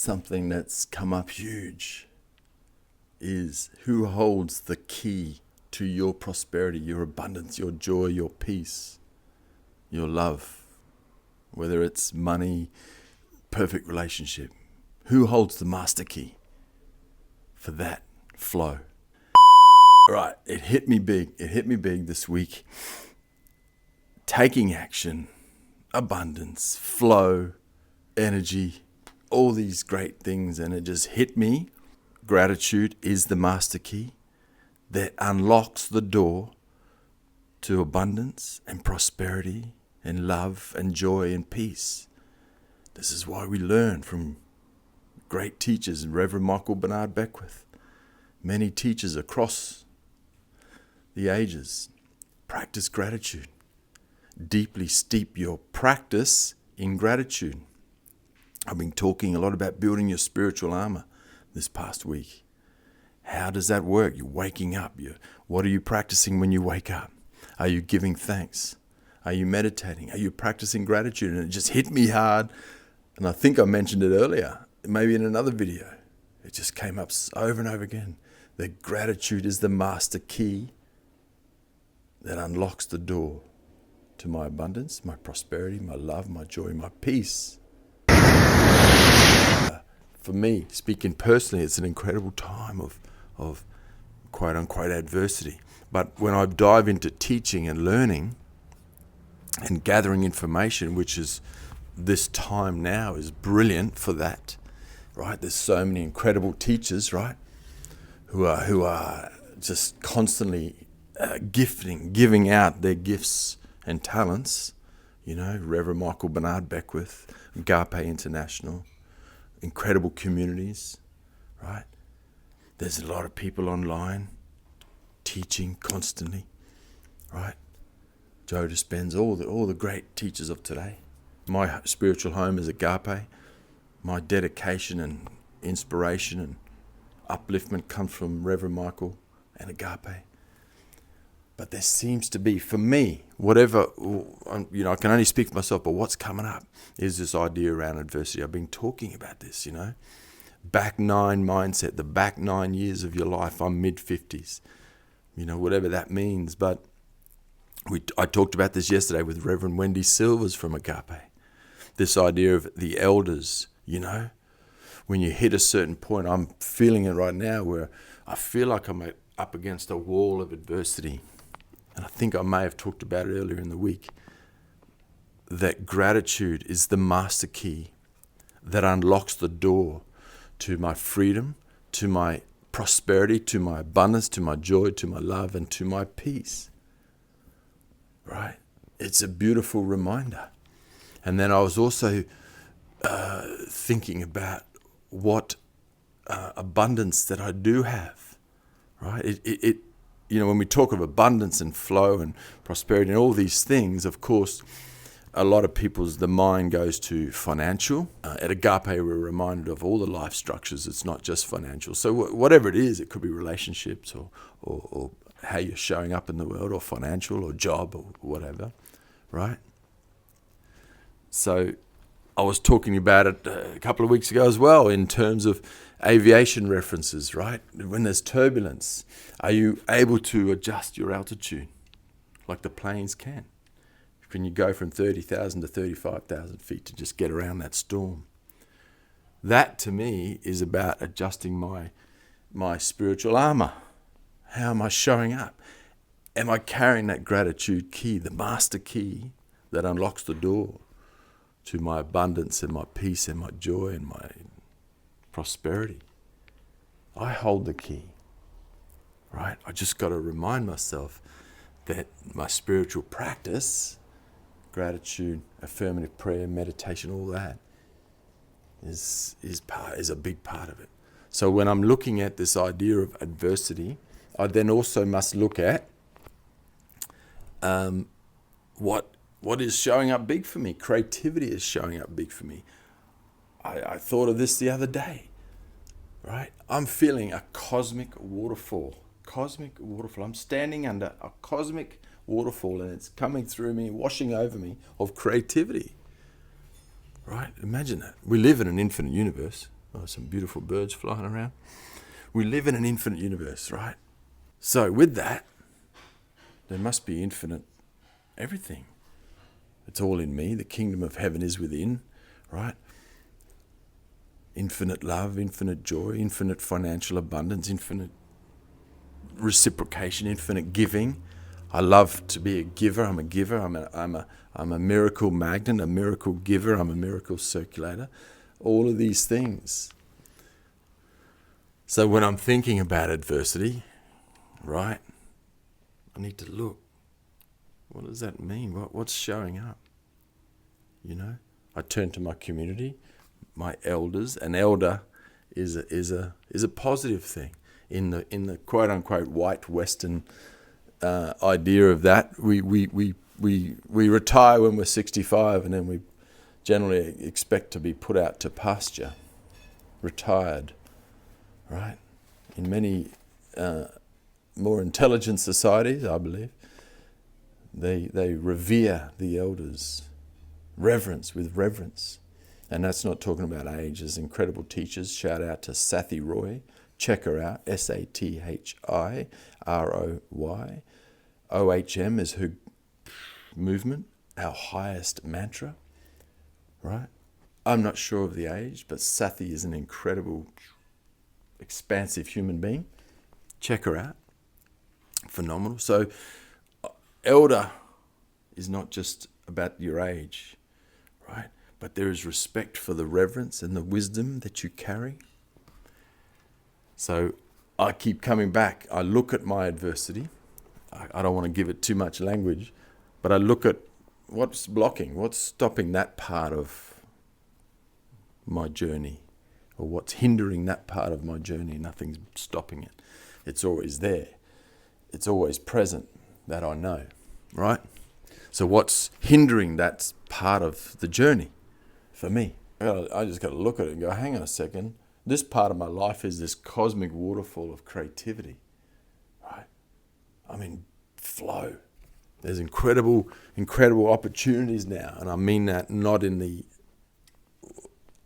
something that's come up huge is who holds the key to your prosperity, your abundance, your joy, your peace, your love, whether it's money, perfect relationship. Who holds the master key for that flow? Right, it hit me big. It hit me big this week. Taking action, abundance, flow, energy, all these great things, and it just hit me. Gratitude is the master key that unlocks the door to abundance and prosperity and love and joy and peace. This is why we learn from great teachers, Reverend Michael Bernard Beckwith, many teachers across the ages. Practice gratitude. Deeply steep your practice in gratitude. I've been talking a lot about building your spiritual armor this past week. How does that work? You're waking up. What are you practicing when you wake up? Are you giving thanks? Are you meditating? Are you practicing gratitude? And it just hit me hard. And I think I mentioned it earlier, maybe in another video. It just came up over and over again. That gratitude is the master key that unlocks the door to my abundance, my prosperity, my love, my joy, my peace. For me, speaking personally, it's an incredible time of quote-unquote adversity. But when I dive into teaching and learning and gathering information, which is this time now is brilliant for that, right? There's so many incredible teachers, right, who are just constantly giving out their gifts and talents. Reverend Michael Bernard Beckwith, Agape International, incredible communities, right? There's a lot of people online teaching constantly, right? Joe Dispenza, all the great teachers of today. My spiritual home is Agape. My dedication and inspiration and upliftment comes from Reverend Michael and Agape. But there seems to be, for me, whatever, I can only speak for myself, but what's coming up is this idea around adversity. I've been talking about this, back nine mindset, the back 9 years of your life. I'm mid-50s, whatever that means. But I talked about this yesterday with Reverend Wendy Silvers from Agape. This idea of the elders, when you hit a certain point, I'm feeling it right now where I feel like I'm up against a wall of adversity. And I think I may have talked about it earlier in the week, that gratitude is the master key that unlocks the door to my freedom, to my prosperity, to my abundance, to my joy, to my love, and to my peace. Right? It's a beautiful reminder. And then I was also thinking about what abundance that I do have. Right? When we talk of abundance and flow and prosperity and all these things, of course, a lot of the mind goes to financial. At Agape, we're reminded of all the life structures. It's not just financial. So whatever it is, it could be relationships or how you're showing up in the world, or financial or job or whatever, right? So I was talking about it a couple of weeks ago as well in terms of aviation references, right? When there's turbulence, are you able to adjust your altitude like the planes can? Can you go from 30,000 to 35,000 feet to just get around that storm? That to me is about adjusting my spiritual armor. How am I showing up? Am I carrying that gratitude key, the master key that unlocks the door to my abundance and my peace and my joy and my prosperity? I hold the key, right? I just got to remind myself that my spiritual practice, gratitude, affirmative prayer, meditation, all that is a big part of it. So when I'm looking at this idea of adversity, I then also must look at what is showing up big for me. Creativity is showing up big for me. I thought of this the other day, right? I'm feeling a cosmic waterfall. I'm standing under a cosmic waterfall, and it's coming through me, washing over me of creativity, right? Imagine that. We live in an infinite universe. Oh, some beautiful birds flying around. We live in an infinite universe, right? So with that, there must be infinite everything. It's all in me. The kingdom of heaven is within, right? Infinite love, infinite joy, infinite financial abundance, infinite reciprocation, infinite giving. I love to be a giver. I'm a giver. I'm a miracle magnet, a miracle giver. I'm a miracle circulator. All of these things. So when I'm thinking about adversity, right, I need to look. What does that mean? What's showing up? You know, I turn to my community, my elders. An elder is a positive thing in the quote unquote white Western idea of that. We retire when we're 65, and then we generally expect to be put out to pasture, retired, right? In many more intelligent societies, I believe, they revere the elders, with reverence. And that's not talking about age. There's incredible teachers. Shout out to Sathi Roy. Check her out, SATHIROY. OHM is her movement, our highest mantra, right? I'm not sure of the age, but Sathi is an incredible, expansive human being. Check her out. Phenomenal. So, elder is not just about your age, right? But there is respect for the reverence and the wisdom that you carry. So I keep coming back. I look at my adversity. I don't want to give it too much language, but I look at what's blocking, what's stopping that part of my journey, or what's hindering that part of my journey. Nothing's stopping it. It's always there. It's always present, that I know, right? So what's hindering that part of the journey for me? I just got to look at it and go, hang on a second. This part of my life is this cosmic waterfall of creativity, right? I mean, flow. There's incredible opportunities now. And I mean that not in the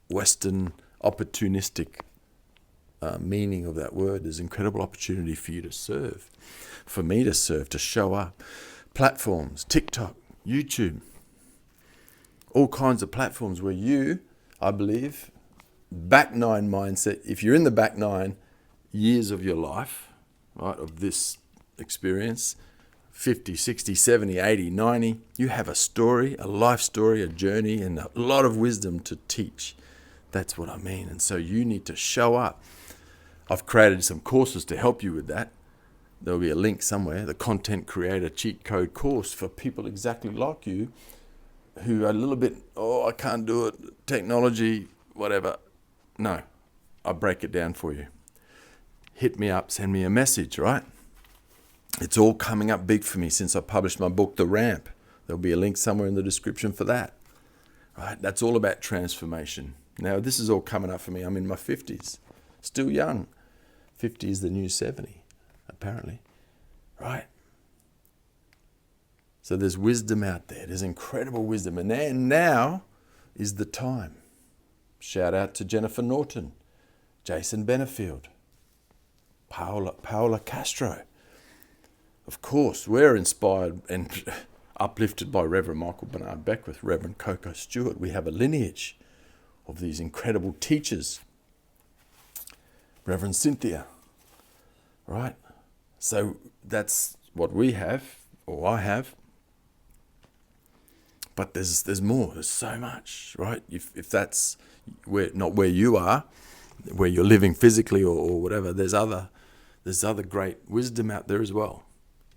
Western opportunistic meaning of that word. There's incredible opportunity for you to serve, for me to serve, to show up. Platforms, TikTok, YouTube, all kinds of platforms where you, I believe, back nine mindset, if you're in the back 9 years of your life, right, of this experience, 50, 60, 70, 80, 90, you have a story, a life story, a journey, and a lot of wisdom to teach. That's what I mean. And so you need to show up. I've created some courses to help you with that. There'll be a link somewhere, the Content Creator Cheat Code course for people exactly like you who are a little bit, I can't do it, technology, whatever. No, I break it down for you. Hit me up, send me a message, right? It's all coming up big for me since I published my book, The Ramp. There'll be a link somewhere in the description for that, right? That's all about transformation. Now, this is all coming up for me. I'm in my 50s, still young. 50 is the new 70, apparently, right? So there's wisdom out there. There's incredible wisdom. And then now is the time. Shout out to Jennifer Norton, Jason Benefield, Paola Castro. Of course, we're inspired and uplifted by Reverend Michael Bernard Beckwith, Reverend Coco Stewart. We have a lineage of these incredible teachers. Reverend Cynthia, right? So that's what we have, or I have. But there's more. There's so much, right? If that's not where you are, where you're living physically or whatever, there's other great wisdom out there as well.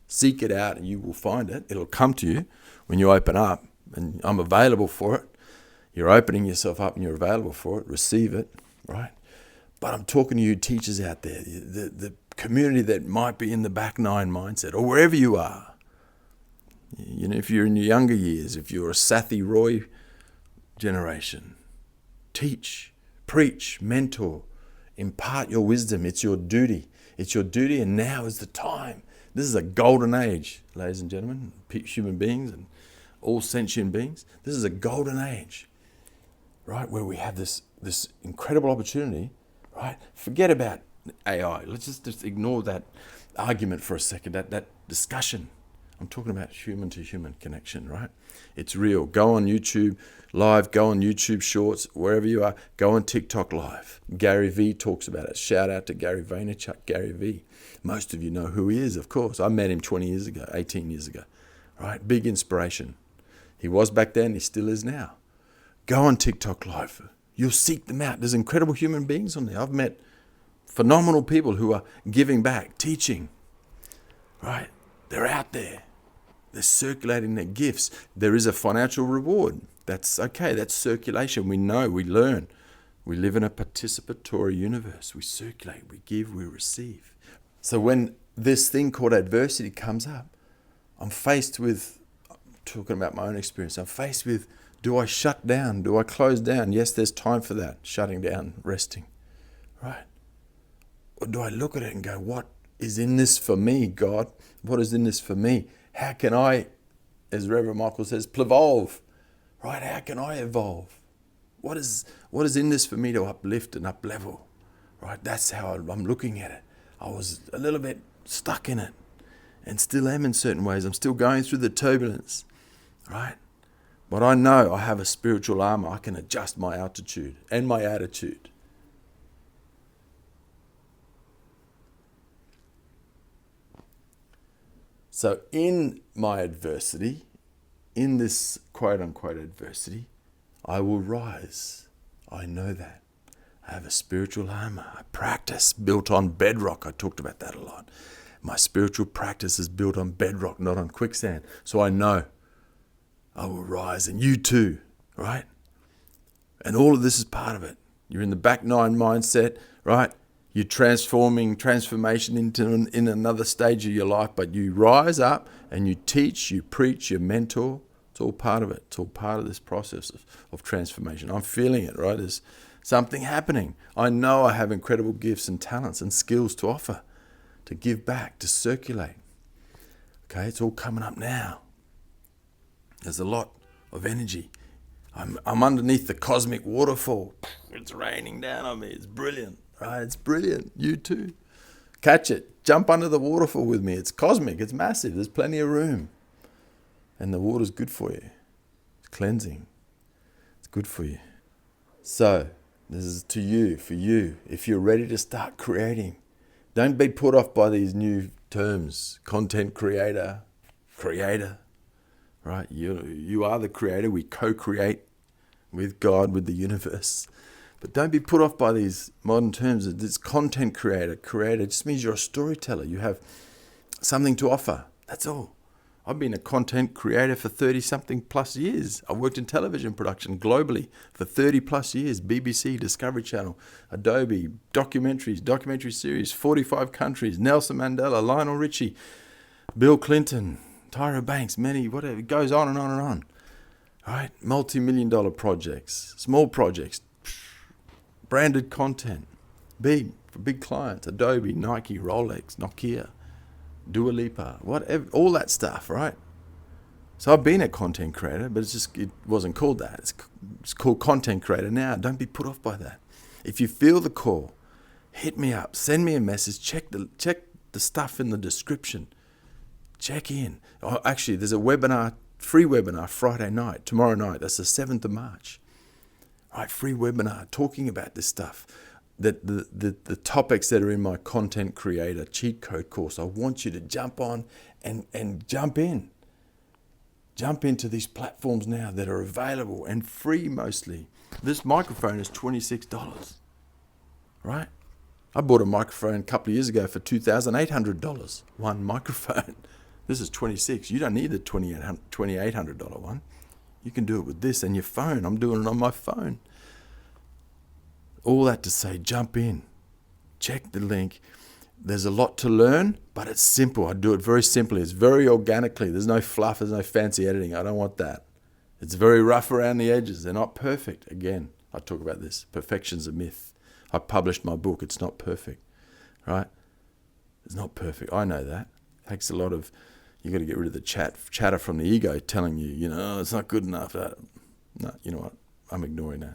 Seek it out and you will find it. It'll come to you when you open up, and I'm available for it. You're opening yourself up and you're available for it. Receive it, right? But I'm talking to you teachers out there, the community that might be in the back 9 mindset, or wherever you are. You know, if you're in your younger years, if you're a Sathi Roy generation, teach, preach, mentor, impart your wisdom. It's your duty. It's your duty, and now is the time. This is a golden age, ladies and gentlemen, human beings and all sentient beings. This is a golden age. right? Where we have this incredible opportunity, right? Forget about AI. Let's just ignore that argument for a second, that discussion. I'm talking about human-to-human connection, right? It's real. Go on YouTube Live, go on YouTube Shorts, wherever you are. Go on TikTok Live. Gary Vee talks about it. Shout out to Gary Vaynerchuk, Gary Vee. Most of you know who he is, of course. I met him 20 years ago, 18 years ago, right? Big inspiration. He was back then, he still is now. Go on TikTok Live. You'll seek them out. There's incredible human beings on there. I've met phenomenal people who are giving back, teaching, right? They're out there. They're circulating their gifts. There is a financial reward. That's okay. That's circulation. We know, we learn. We live in a participatory universe. We circulate, we give, we receive. So when this thing called adversity comes up, I'm faced with, talking about my own experience, I'm faced with, do I shut down? Do I close down? Yes, there's time for that, shutting down, resting, right? Or do I look at it and go, what is in this for me, God? What is in this for me? How can I, as Reverend Michael says, plevolve, right? How can I evolve? What is in this for me to uplift and up-level, right? That's how I'm looking at it. I was a little bit stuck in it and still am in certain ways. I'm still going through the turbulence, right? But I know I have a spiritual armor. I can adjust my altitude and my attitude. So in my adversity, in this quote-unquote adversity, I will rise. I know that. I have a spiritual armor. I practice built on bedrock. I talked about that a lot. My spiritual practice is built on bedrock, not on quicksand. So I know I will rise, and you too, right? And all of this is part of it. You're in the back nine mindset, right? You're transformation in another stage of your life, but you rise up and you teach, you preach, you mentor. It's all part of it. It's all part of this process of transformation. I'm feeling it, right? There's something happening. I know I have incredible gifts and talents and skills to offer, to give back, to circulate. Okay, it's all coming up now. There's a lot of energy. I'm underneath the cosmic waterfall. It's raining down on me. It's brilliant. Right, it's brilliant. You too. Catch it. Jump under the waterfall with me. It's cosmic. It's massive. There's plenty of room. And the water's good for you. It's cleansing. It's good for you. So, this is to you, for you. If you're ready to start creating, don't be put off by these new terms. Content creator, right? You are the creator. We co-create with God, with the universe. But don't be put off by these modern terms. It's content creator. Creator just means you're a storyteller. You have something to offer. That's all. I've been a content creator for 30-something plus years. I've worked in television production globally for 30 plus years. BBC, Discovery Channel, Adobe, documentary series, 45 countries, Nelson Mandela, Lionel Richie, Bill Clinton, Tyra Banks, many, whatever. It goes on and on and on. All right? Multi-million-dollar projects, small projects, branded content, big, for big clients, Adobe, Nike, Rolex, Nokia, Dua Lipa, whatever, all that stuff, right? So I've been a content creator, but it wasn't called that. It's called content creator now. Don't be put off by that. If you feel the call, hit me up, send me a message, check the stuff in the description. Check in. Oh, actually, there's a webinar, free webinar, Friday night, tomorrow night. That's the 7th of March. Right, free webinar talking about this stuff, the topics that are in my content creator cheat code course. I want you to jump on and jump into these platforms now that are available and free mostly. This microphone is $26, right? I bought a microphone a couple of years ago for $2,800, one microphone. This is $26. You don't need the $2,800 one. You can do it with this and your phone. I'm doing it on my phone. All that to say, jump in. Check the link. There's a lot to learn, but it's simple. I do it very simply. It's very organically. There's no fluff. There's no fancy editing. I don't want that. It's very rough around the edges. They're not perfect. Again, I talk about this. Perfection's a myth. I published my book. It's not perfect, right? It's not perfect. I know that. It takes a lot of... You got to get rid of the chatter from the ego telling you, oh, it's not good enough. No, you know what? I'm ignoring that.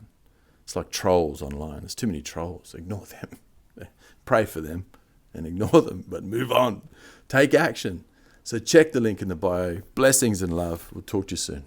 It's like trolls online. There's too many trolls. Ignore them. Pray for them and ignore them, but move on. Take action. So check the link in the bio. Blessings and love. We'll talk to you soon.